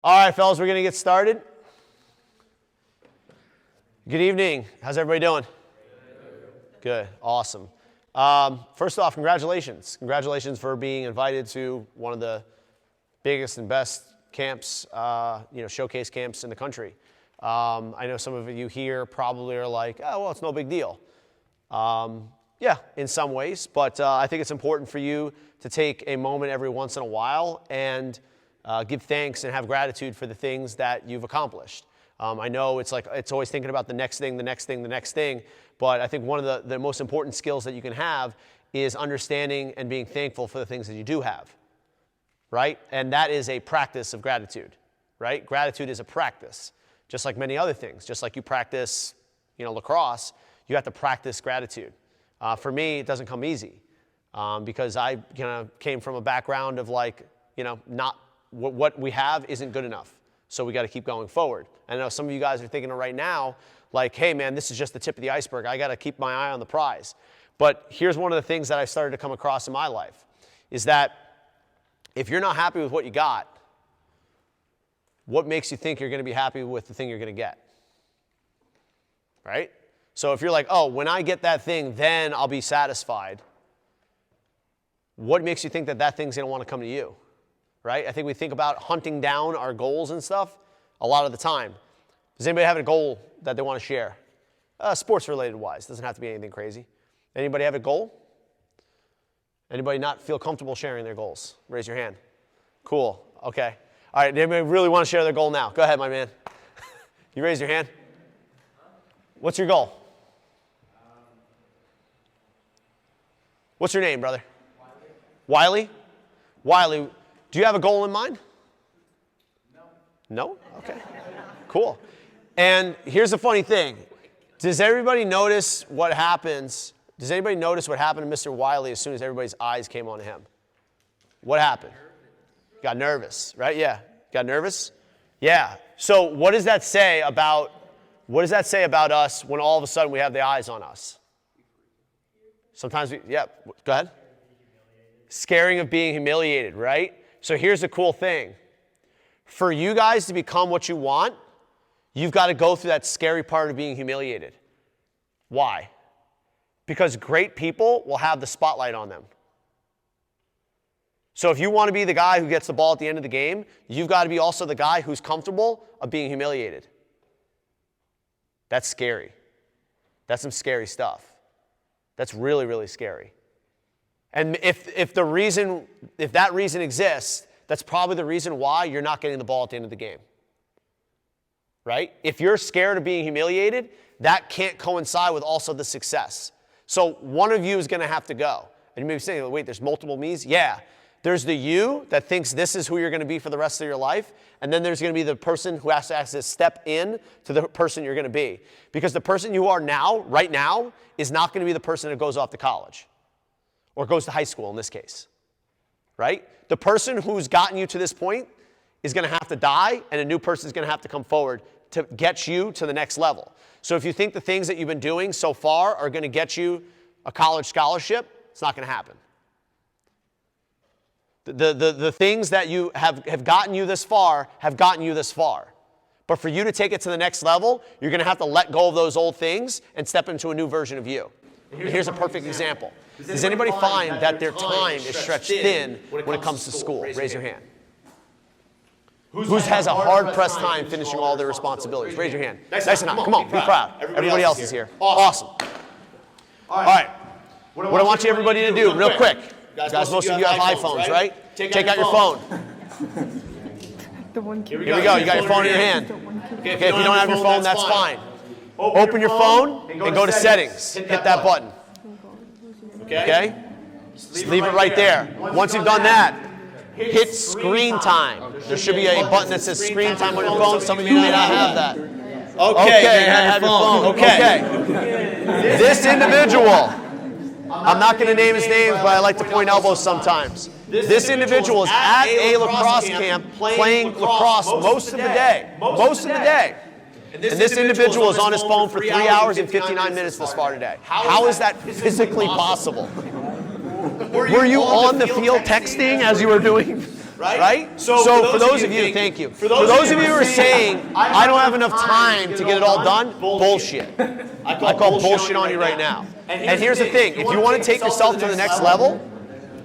All right, fellas, we're going to get started. Good evening. How's everybody doing? Good. Awesome. First off, congratulations. Congratulations for being invited to one of the biggest and best camps, showcase camps in the country. I know some of you here probably are like, oh, well, it's no big deal. Yeah, in some ways, but I think it's important for you to take a moment every once in a while and give thanks and have gratitude for the things that you've accomplished. I know it's always thinking about the next thing, but I think one of the most important skills that you can have is understanding and being thankful for the things that you do have, right? And that is a practice of gratitude, right? Gratitude is a practice, just like many other things. Just like you practice, lacrosse, you have to practice gratitude. For me, it doesn't come easy because I came from a background of not what we have isn't good enough. So we got to keep going forward. I know some of you guys are thinking right now, like, hey man, this is just the tip of the iceberg. I got to keep my eye on the prize. But here's one of the things that I started to come across in my life is that if you're not happy with what you got, what makes you think you're going to be happy with the thing you're going to get? Right? So if you're like, oh, when I get that thing, then I'll be satisfied. What makes you think that that thing's going to want to come to you? Right? I think we think about hunting down our goals and stuff a lot of the time. Does anybody have a goal that they want to share? Sports-related wise. Doesn't have to be anything crazy. Anybody have a goal? Anybody not feel comfortable sharing their goals? Raise your hand. Cool. Okay. All right. Anybody really want to share their goal now? Go ahead, my man. You raise your hand. What's your goal? What's your name, brother? Wiley. Wiley, do you have a goal in mind? No. No? Okay. Cool. And here's the funny thing. Does everybody notice what happens? Does anybody notice what happened to Mr. Wiley as soon as everybody's eyes came on him? What happened? Got nervous, right? Yeah. Got nervous? Yeah. So what does that say about us when all of a sudden we have the eyes on us? Sometimes go ahead. Scaring of being humiliated, right? So here's the cool thing. For you guys to become what you want, you've got to go through that scary part of being humiliated. Why? Because great people will have the spotlight on them. So if you want to be the guy who gets the ball at the end of the game, you've got to be also the guy who's comfortable of being humiliated. That's scary. That's some scary stuff. That's really, really scary. And if that reason exists, that's probably the reason why you're not getting the ball at the end of the game. Right? If you're scared of being humiliated, that can't coincide with also the success. So one of you is going to have to go. And you may be saying, wait, there's multiple me's? Yeah. There's the you that thinks this is who you're going to be for the rest of your life. And then there's going to be the person who has to actually step in to the person you're going to be. Because the person you are now, right now, is not going to be the person that goes off to college. Or goes to high school in this case. Right? The person who's gotten you to this point is going to have to die, and a new person is going to have to come forward to get you to the next level. So if you think the things that you've been doing so far are going to get you a college scholarship, it's not going to happen. The things that you have gotten you this far have gotten you this far. But for you to take it to the next level, you're going to have to let go of those old things and step into a new version of you. Here's a perfect example. Does anybody find that their time is stretched thin when it comes to school? Raise your hand. Who has a hard-pressed time finishing all their responsibilities? Raise your hand. Nice enough. Come on, be proud. Everybody else is here. Awesome. All right. What I want you everybody to do, real quick. Guys, most of you have iPhones, right? Take out your phone. Here we go. You got your phone in your hand. Okay, if you don't have your phone, that's fine. Open your phone and go to settings. Hit that button. Okay? Just leave it right there. Once you've done that, hit screen time. There should be a button that says screen time on your phone. Some of you may not have that. Okay, you have your phone. Okay. This individual, I'm not going to name his names, but I like to point elbows sometimes. This individual is at a lacrosse camp playing lacrosse most of the day. Most of the day. And this individual is on his phone for 3 hours and 59 minutes this far today. How is that physically possible? Were you on the field texting as you were doing? right? So for those of you, thank you. For those of you who are saying, I don't have enough time to get it all done, bullshit. I call bullshit on you right now. And here's the thing, if you want to take yourself to the next level,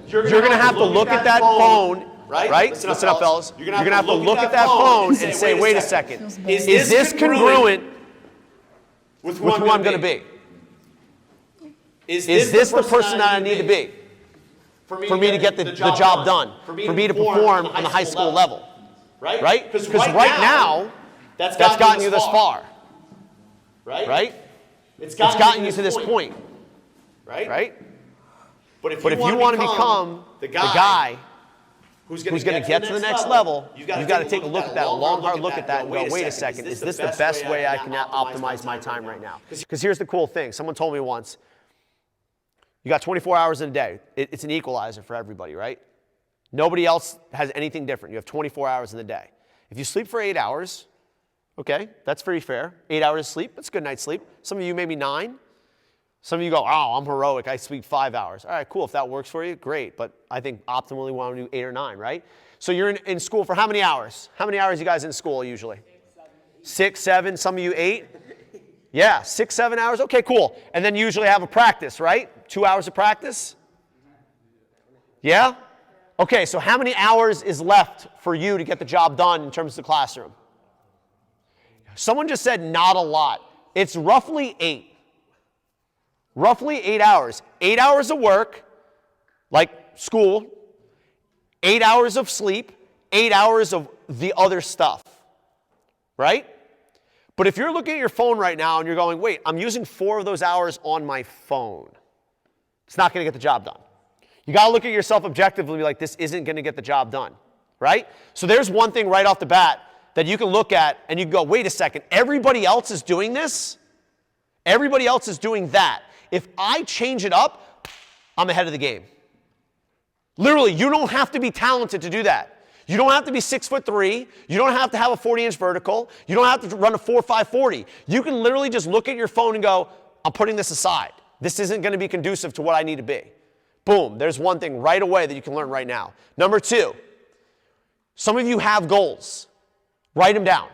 you're going to have to look at that phone, right? Listen up, fellas. You're going to have to look at that phone and say, wait a second, is this congruent with who I'm going to be? Is this the person that I need to be for me to get the job done, for me to perform on the high school level, right? Because right now, that's gotten you this far, right? It's gotten you to this point, right? But if you want to become the guy who's going to get to the next level, you've got to take a look at that, a long, hard look at that and go, wait a second, is this the best way I can optimize my time right now? Because here's the cool thing. Someone told me once, you got 24 hours in a day. It's an equalizer for everybody, right? Nobody else has anything different. You have 24 hours in the day. If you sleep for 8 hours, okay, that's pretty fair. 8 hours of sleep, that's a good night's sleep. Some of you maybe 9. Some of you go, oh, I'm heroic, I sleep 5 hours. All right, cool, if that works for you, great. But I think optimally we want to do 8 or 9, right? So you're in school for how many hours? How many hours are you guys in school usually? 6, 7, some of you 8? Yeah, 6, 7 hours, okay, cool. And then you usually have a practice, right? 2 hours of practice? Yeah? Okay, so how many hours is left for you to get the job done in terms of the classroom? Someone just said not a lot. It's roughly 8. Roughly 8 hours. 8 hours of work, like school, 8 hours of sleep, 8 hours of the other stuff, right? But if you're looking at your phone right now and you're going, wait, I'm using 4 of those hours on my phone, it's not going to get the job done. You got to look at yourself objectively and be like, this isn't going to get the job done, right? So there's one thing right off the bat that you can look at and you can go, wait a second, everybody else is doing this? Everybody else is doing that. If I change it up, I'm ahead of the game. Literally, you don't have to be talented to do that. You don't have to be 6'3". You don't have to have a 40-inch vertical. You don't have to run a 4.5 40. You can literally just look at your phone and go, I'm putting this aside. This isn't going to be conducive to what I need to be. Boom, there's one thing right away that you can learn right now. Number 2, some of you have goals. Write them down.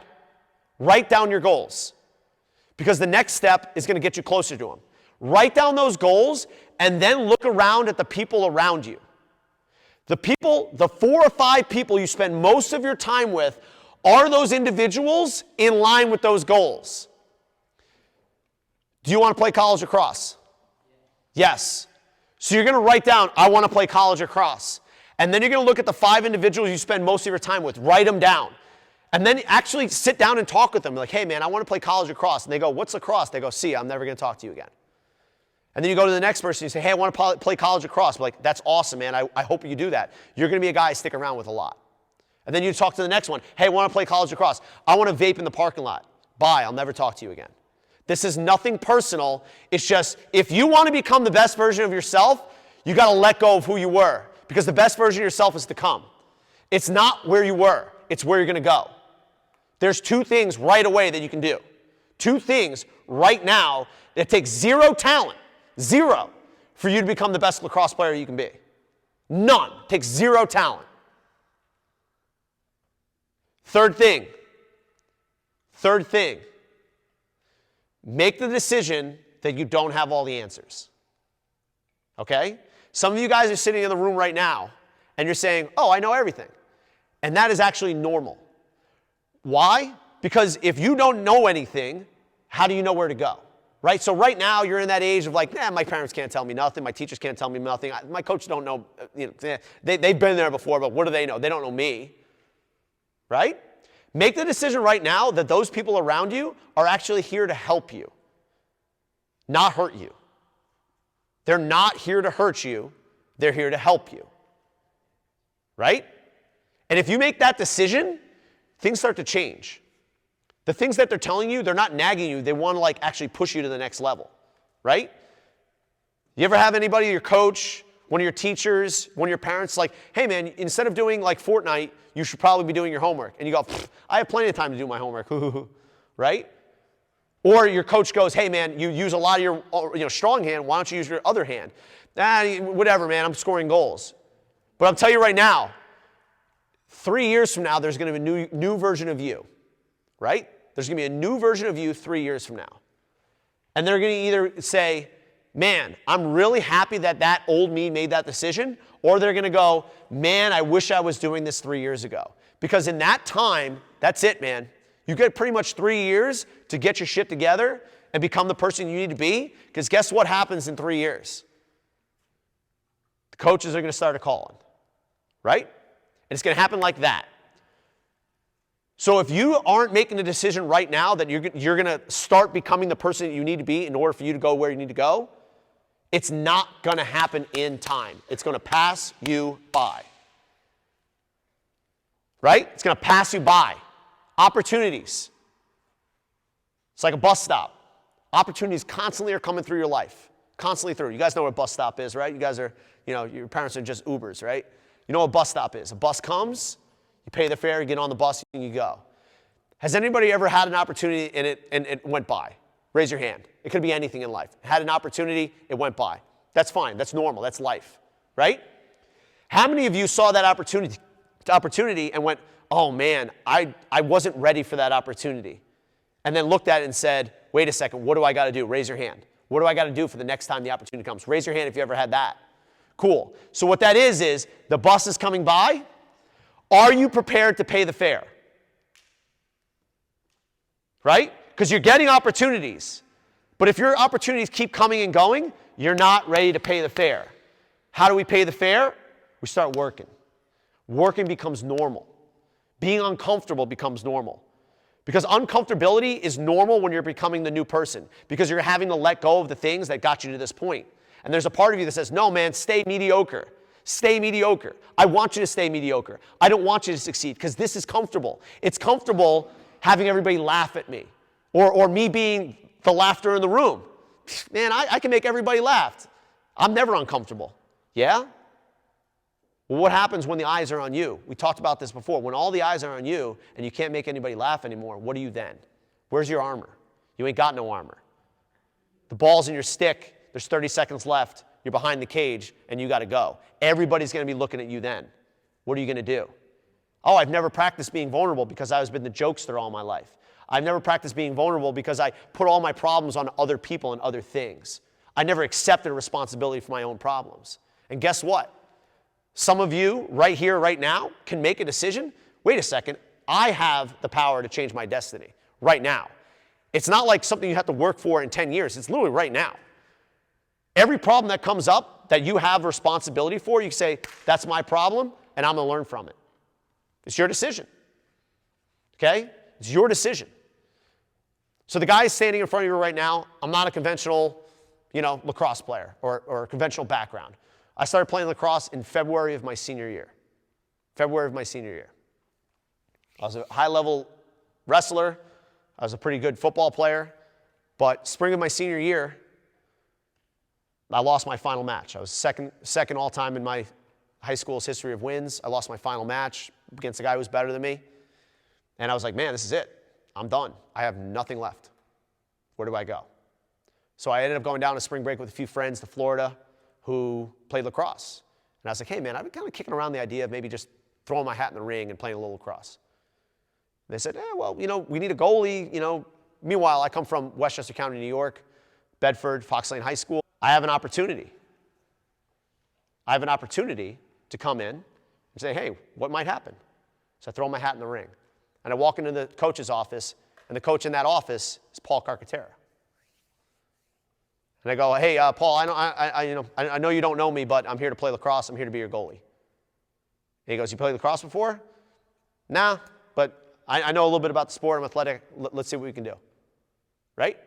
Write down your goals. Because the next step is going to get you closer to them. Write down those goals and then look around at the people around you. The 4 or 5 people you spend most of your time with, are those individuals in line with those goals? Do you want to play college lacrosse? Yes. So you're going to write down, I want to play college lacrosse. And then you're going to look at the 5 individuals you spend most of your time with. Write them down. And then actually sit down and talk with them. Like, hey, man, I want to play college lacrosse. And they go, what's lacrosse? They go, see, I'm never going to talk to you again. And then you go to the next person and you say, hey, I want to play college lacrosse. We're like, that's awesome, man. I hope you do that. You're going to be a guy I stick around with a lot. And then you talk to the next one. Hey, I want to play college lacrosse. I want to vape in the parking lot. Bye. I'll never talk to you again. This is nothing personal. It's just, if you want to become the best version of yourself, you got to let go of who you were. Because the best version of yourself is to come. It's not where you were. It's where you're going to go. There's 2 things right away that you can do. 2 things right now that take 0 talent. 0 for you to become the best lacrosse player you can be. None. Takes 0 talent. Third thing. Make the decision that you don't have all the answers. Okay? Some of you guys are sitting in the room right now and you're saying, oh, I know everything. And that is actually normal. Why? Because if you don't know anything, how do you know where to go? Right? So right now you're in that age of like, my parents can't tell me nothing. My teachers can't tell me nothing. My coach don't know. They've been there before, but what do they know? They don't know me. Right? Make the decision right now that those people around you are actually here to help you, not hurt you. They're not here to hurt you. They're here to help you. Right? And if you make that decision, things start to change. The things that they're telling you, they're not nagging you. They want to actually push you to the next level, right? You ever have anybody, your coach, one of your teachers, one of your parents, like, hey man, instead of doing like Fortnite, you should probably be doing your homework. And you go, I have plenty of time to do my homework, right? Or your coach goes, hey man, you use a lot of your strong hand, why don't you use your other hand? Whatever man, I'm scoring goals. But I'll tell you right now, 3 years from now, there's going to be a new version of you, right? There's going to be a new version of you 3 years from now. And they're going to either say, man, I'm really happy that that old me made that decision, or they're going to go, man, I wish I was doing this 3 years ago. Because in that time, that's it, man. You get pretty much 3 years to get your shit together and become the person you need to be, because guess what happens in 3 years? The coaches are going to start calling, right? And it's going to happen like that. So if you aren't making a decision right now that you're going to start becoming the person that you need to be in order for you to go where you need to go, it's not going to happen in time. It's going to pass you by. Right? It's going to pass you by. Opportunities. It's like a bus stop. Opportunities constantly are coming through your life. Constantly through. You guys know what a bus stop is, right? You guys are, your parents are just Ubers, right? You know what a bus stop is. A bus comes, you pay the fare, you get on the bus, and you go. Has anybody ever had an opportunity and it went by? Raise your hand. It could be anything in life. Had an opportunity, it went by. That's fine. That's normal. That's life, right? How many of you saw that opportunity and went, oh man, I wasn't ready for that opportunity? And then looked at it and said, wait a second, what do I got to do? Raise your hand. What do I got to do for the next time the opportunity comes? Raise your hand if you ever had that. Cool. So what that is the bus is coming by. Are you prepared to pay the fare? Right? Because you're getting opportunities. But if your opportunities keep coming and going, you're not ready to pay the fare. How do we pay the fare? We start working. Working becomes normal. Being uncomfortable becomes normal. Because uncomfortability is normal when you're becoming the new person. Because you're having to let go of the things that got you to this point. And there's a part of you that says, no, man, stay mediocre. Stay mediocre. I want you to stay mediocre. I don't want you to succeed because this is comfortable. It's comfortable having everybody laugh at me. Or me being the laughter in the room. Man, I can make everybody laugh. I'm never uncomfortable. Yeah? Well, what happens when the eyes are on you? We talked about this before. When all the eyes are on you and you can't make anybody laugh anymore, what do you then? Where's your armor? You ain't got no armor. The ball's in your stick. There's 30 seconds left. You're behind the cage, and you got to go. Everybody's going to be looking at you then. What are you going to do? Oh, I've never practiced being vulnerable because I've been the jokester all my life. I've never practiced being vulnerable because I put all my problems on other people and other things. I never accepted responsibility for my own problems. And guess what? Some of you right here, right now, can make a decision. Wait a second. I have the power to change my destiny right now. It's not like something you have to work for in 10 years. It's literally right now. Every problem that comes up that you have responsibility for, you can say, that's my problem, and I'm going to learn from it. It's your decision. Okay? It's your decision. So the guy standing in front of you right now, I'm not a conventional, lacrosse player or a conventional background. I started playing lacrosse in February of my senior year. February of my senior year. I was a high-level wrestler. I was a pretty good football player. But spring of my senior year, I lost my final match. I was second all-time in my high school's history of wins. I lost my final match against a guy who was better than me. And I was like, man, this is it. I'm done. I have nothing left. Where do I go? So I ended up going down to spring break with a few friends to Florida who played lacrosse. And I was like, hey, man, I've been kind of kicking around the idea of maybe just throwing my hat in the ring and playing a little lacrosse. And they said, well, we need a goalie. Meanwhile, I come from Westchester County, New York, Bedford, Fox Lane High School. I have an opportunity. I have an opportunity to come in and say, hey, what might happen? So I throw my hat in the ring. And I walk into the coach's office, and the coach in that office is Paul Carcaterra. And I go, hey, Paul, I know you don't know me, but I'm here to play lacrosse. I'm here to be your goalie. And he goes, you played lacrosse before? Nah, but I know a little bit about the sport. I'm athletic. Let's see what we can do. Right?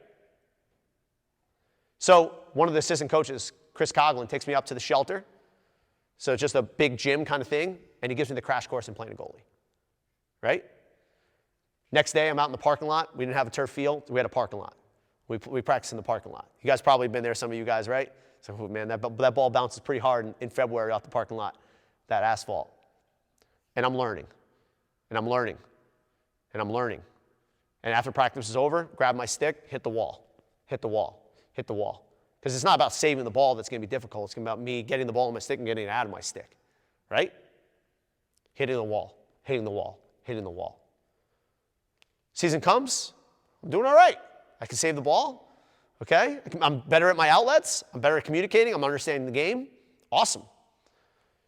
So one of the assistant coaches, Chris Coughlin, takes me up to the shelter. So it's just a big gym kind of thing, and he gives me the crash course in playing a goalie. Right? Next day, I'm out in the parking lot. We didn't have a turf field. We had a parking lot. We practiced in the parking lot. You guys probably been there, some of you guys, right? So, man, that ball bounces pretty hard in February off the parking lot, that asphalt. And I'm learning. And I'm learning. And I'm learning. And after practice is over, grab my stick, hit the wall. Hit the wall. Hit the wall. Because it's not about saving the ball that's going to be difficult. It's going to be about me getting the ball in my stick and getting it out of my stick. Right? Hitting the wall. hitting the wall, hitting the wall. Season comes, I'm doing all right. I can save the ball, okay? I'm better at my outlets. I'm better at communicating. I'm understanding the game. Awesome.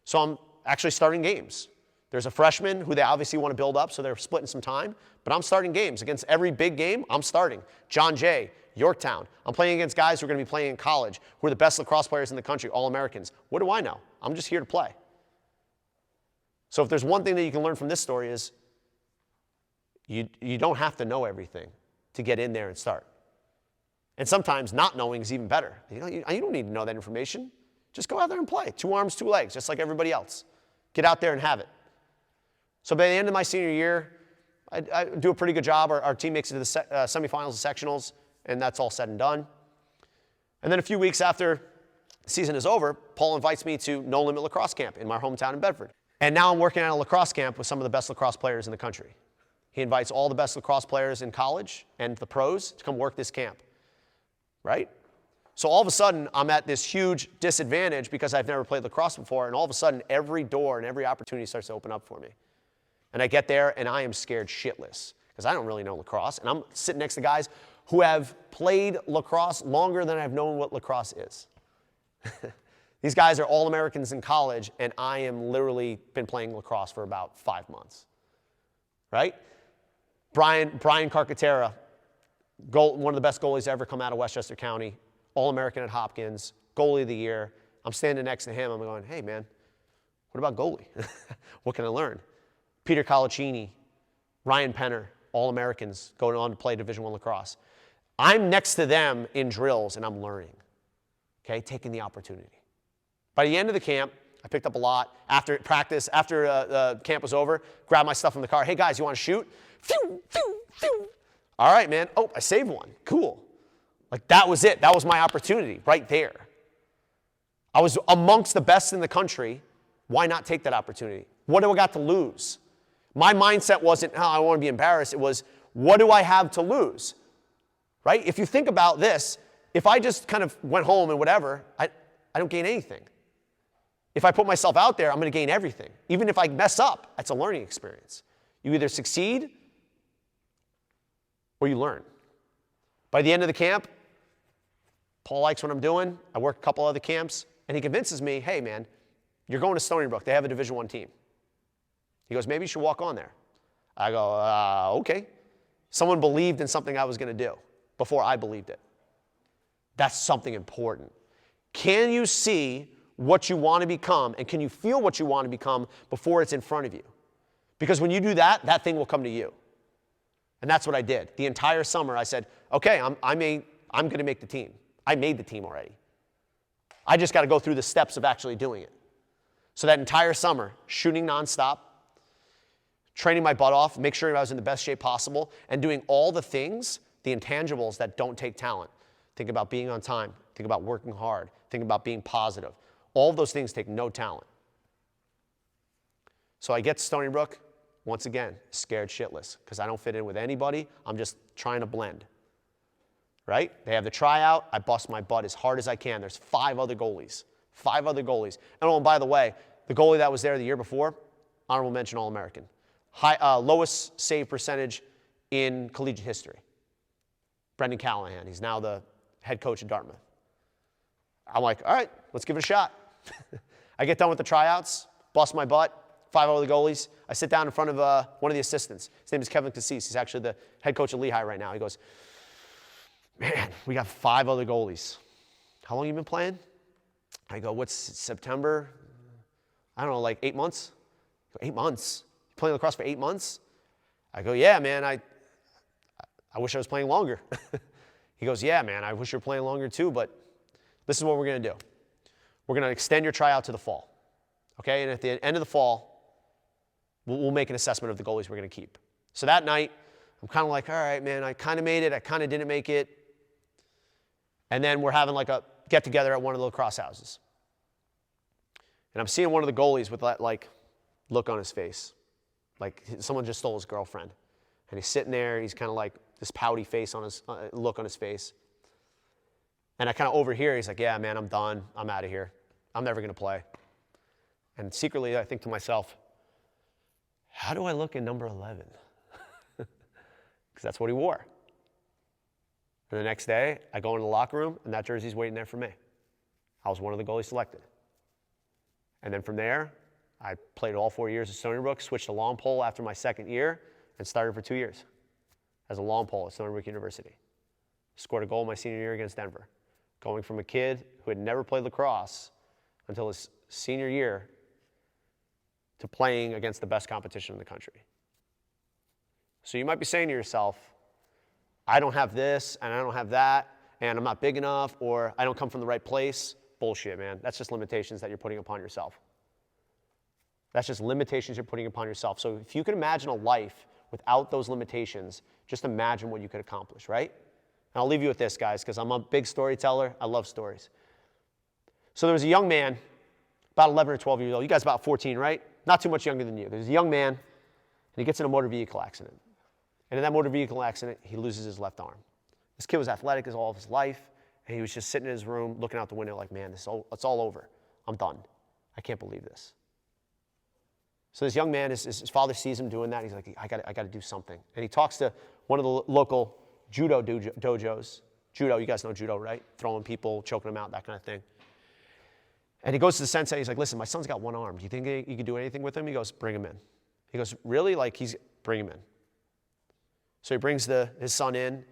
So I'm actually starting games. There's a freshman who they obviously want to build up, so they're splitting some time. But I'm starting games. Against every big game, I'm starting. John Jay, Yorktown. I'm playing against guys who are going to be playing in college, who are the best lacrosse players in the country, All-Americans. What do I know? I'm just here to play. So if there's one thing that you can learn from this story is you don't have to know everything to get in there and start. And sometimes not knowing is even better. You don't need to know that information. Just go out there and play. 2 arms, 2 legs, just like everybody else. Get out there and have it. So by the end of my senior year, I do a pretty good job. Our team makes it to the semifinals and sectionals, and that's all said and done. And then a few weeks after the season is over, Paul invites me to No Limit Lacrosse Camp in my hometown in Bedford. And now I'm working at a lacrosse camp with some of the best lacrosse players in the country. He invites all the best lacrosse players in college and the pros to come work this camp, right? So all of a sudden, I'm at this huge disadvantage because I've never played lacrosse before, and all of a sudden, every door and every opportunity starts to open up for me. And I get there, and I am scared shitless because I don't really know lacrosse, and I'm sitting next to guys who have played lacrosse longer than I've known what lacrosse is. These guys are All-Americans in college, and I am literally been playing lacrosse for about 5 months, right? Paul Carcaterra, one of the best goalies to ever come out of Westchester County, All-American at Hopkins, goalie of the year. I'm standing next to him. I'm going, hey, man, what about goalie? What can I learn? Peter Colaccini, Ryan Penner, All-Americans going on to play Division I lacrosse. I'm next to them in drills, and I'm learning, okay, taking the opportunity. By the end of the camp, I picked up a lot. After practice, after the camp was over, grabbed my stuff from the car. Hey, guys, you want to shoot? Phew, phew, phew. All right, man. Oh, I saved one. Cool. Like, that was it. That was my opportunity right there. I was amongst the best in the country. Why not take that opportunity? What do I got to lose? My mindset wasn't, oh, I want to be embarrassed. It was, what do I have to lose? Right? If you think about this, if I just kind of went home and whatever, I don't gain anything. If I put myself out there, I'm going to gain everything. Even if I mess up, that's a learning experience. You either succeed or you learn. By the end of the camp, Paul likes what I'm doing. I work a couple other camps, and he convinces me, hey, man, you're going to Stony Brook. They have a Division I team. He goes, maybe you should walk on there. I go, okay. Someone believed in something I was going to do before I believed it. That's something important. Can you see what you want to become, and can you feel what you want to become before it's in front of you? Because when you do that, that thing will come to you. And that's what I did. The entire summer, I said, okay, I'm going to make the team. I made the team already. I just got to go through the steps of actually doing it. So that entire summer, shooting nonstop, training my butt off, make sure I was in the best shape possible, and doing all the things, the intangibles that don't take talent. Think about being on time. Think about working hard. Think about being positive. All of those things take no talent. So I get to Stony Brook, once again, scared shitless, because I don't fit in with anybody. I'm just trying to blend. Right? They have the tryout. I bust my butt as hard as I can. There's 5 other goalies. 5 other goalies. And oh, and by the way, the goalie that was there the year before, honorable mention All-American. Lowest save percentage in collegiate history. Brendan Callahan. He's now the head coach at Dartmouth. I'm like, all right, let's give it a shot. I get done with the tryouts, bust my butt, 5 other goalies. I sit down in front of one of the assistants. His name is Kevin Cassis. He's actually the head coach at Lehigh right now. He goes, man, we got 5 other goalies. How long you been playing? I go, what's September? I don't know, like 8 months? 8 months? You playing lacrosse for 8 months? I go, yeah, man, I wish I was playing longer. He goes, yeah, man, I wish you were playing longer too, but this is what we're going to do. We're going to extend your tryout to the fall. Okay, and at the end of the fall, we'll make an assessment of the goalies we're going to keep. So that night, I'm kind of like, all right, man, I kind of made it. I kind of didn't make it. And then we're having like a get-together at one of the lacrosse houses. And I'm seeing one of the goalies with that, like, look on his face. Like someone just stole his girlfriend. And he's sitting there. He's kind of like this pouty face on his look on his face. And I kind of overhear. He's like, yeah, man, I'm done. I'm out of here. I'm never going to play. And secretly, I think to myself, how do I look in number 11? Because that's what he wore. And the next day, I go into the locker room, and that jersey's waiting there for me. I was one of the goalies selected. And then from there, I played all 4 years at Stony Brook, switched to long pole after my second year, and started for 2 years as a long pole at Stony Brook University. Scored a goal my senior year against Denver, going from a kid who had never played lacrosse until his senior year to playing against the best competition in the country. So you might be saying to yourself, I don't have this, and I don't have that, and I'm not big enough, or I don't come from the right place. Bullshit, man. That's just limitations that you're putting upon yourself. That's just limitations you're putting upon yourself. So if you could imagine a life without those limitations, just imagine what you could accomplish, right? And I'll leave you with this, guys, because I'm a big storyteller. I love stories. So there was a young man, about 11 or 12 years old. You guys about 14, right? Not too much younger than you. There's a young man, and he gets in a motor vehicle accident. And in that motor vehicle accident, he loses his left arm. This kid was athletic all of his life, and he was just sitting in his room looking out the window like, man, it's all over. I'm done. I can't believe this. So this young man, his father sees him doing that. He's like, I got to do something. And he talks to one of the local judo dojos. Judo, you guys know judo, right? Throwing people, choking them out, that kind of thing. And he goes to the sensei. He's like, listen, my son's got one arm. Do you think you could do anything with him? He goes, bring him in. He goes, really? Bring him in. So he brings his son in,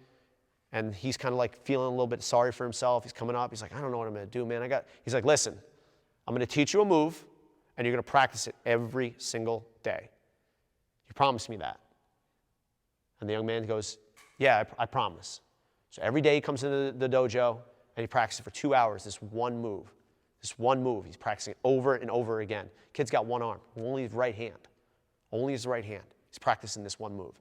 and he's kind of like feeling a little bit sorry for himself. He's coming up. He's like, I don't know what I'm going to do, man. He's like, listen, I'm going to teach you a move, and you're going to practice it every single day. You promise me that? And the young man goes, yeah, I promise. So every day he comes into the dojo, and he practices for 2 hours, this one move. This one move. He's practicing over and over again. Kid's got one arm, only his right hand. Only his right hand. He's practicing this one move.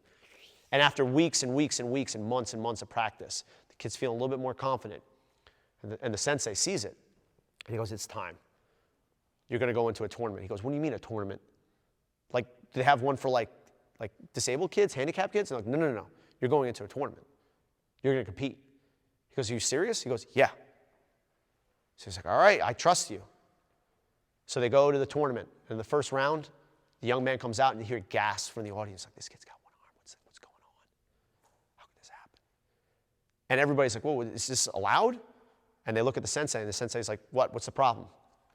And after weeks and weeks and weeks and months of practice, the kid's feeling a little bit more confident. And the sensei sees it. And he goes, it's time. You're going to go into a tournament. He goes, what do you mean a tournament? Like, do they have one for like disabled kids, handicapped kids? And they're like, no. You're going into a tournament. You're going to compete. He goes, are you serious? He goes, yeah. So he's like, all right, I trust you. So they go to the tournament. And in the first round, the young man comes out, and you hear gasps from the audience, like, this kid's got one arm. What's going on? How could this happen? And everybody's like, whoa, is this allowed? And they look at the sensei, and the sensei's like, what? What's the problem?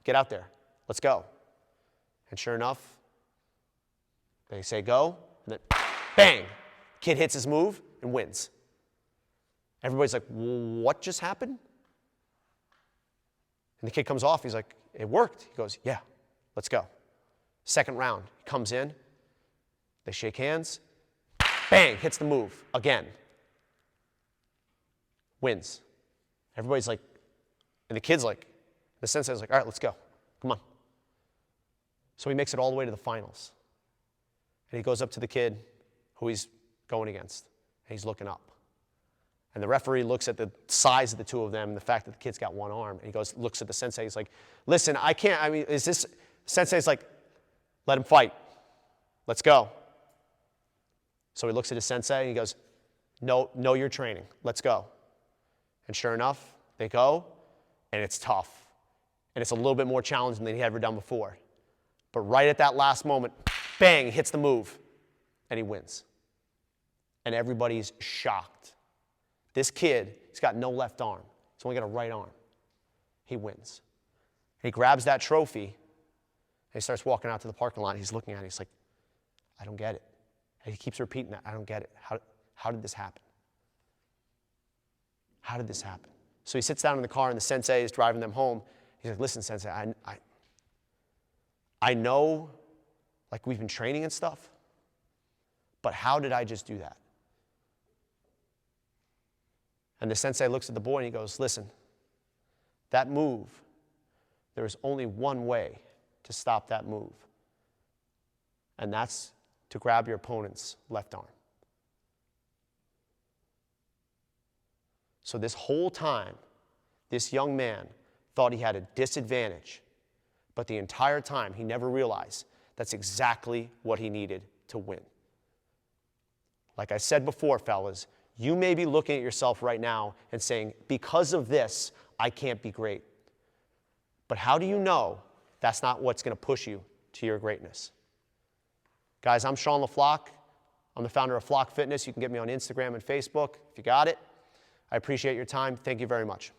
Get out there. Let's go. And sure enough, they say go, and then bang! Kid hits his move and wins. Everybody's like, what just happened? And the kid comes off. He's like, it worked. He goes, yeah, let's go. Second round, he comes in. They shake hands. Bang, hits the move again. Wins. Everybody's like, and the kid's like, the sensei's like, all right, let's go. Come on. So he makes it all the way to the finals. And he goes up to the kid who he's going against, and he's looking up. And the referee looks at the size of the two of them and the fact that the kid's got one arm. And he looks at the sensei. He's like, listen, is this, sensei's like, let him fight. Let's go. So he looks at his sensei and he goes, no, you're training. Let's go. And sure enough, they go, and it's tough. And it's a little bit more challenging than he had ever done before. But right at that last moment, bang, he hits the move, and he wins. And everybody's shocked. This kid, he's got no left arm. He's only got a right arm. He wins. And he grabs that trophy, and he starts walking out to the parking lot. He's looking at it. He's like, I don't get it. And he keeps repeating that. I don't get it. How did this happen? How did this happen? So he sits down in the car, and the sensei is driving them home. He's like, listen, sensei, I know, like, we've been training and stuff, but how did I just do that? And the sensei looks at the boy and he goes, listen, that move, there is only one way to stop that move. And that's to grab your opponent's left arm. So this whole time, this young man thought he had a disadvantage, but the entire time he never realized that's exactly what he needed to win. Like I said before, fellas, you may be looking at yourself right now and saying, because of this, I can't be great. But how do you know that's not what's going to push you to your greatness? Guys, I'm Sean LeFloch. I'm the founder of LeFloch Fitness. You can get me on Instagram and Facebook if you got it. I appreciate your time. Thank you very much.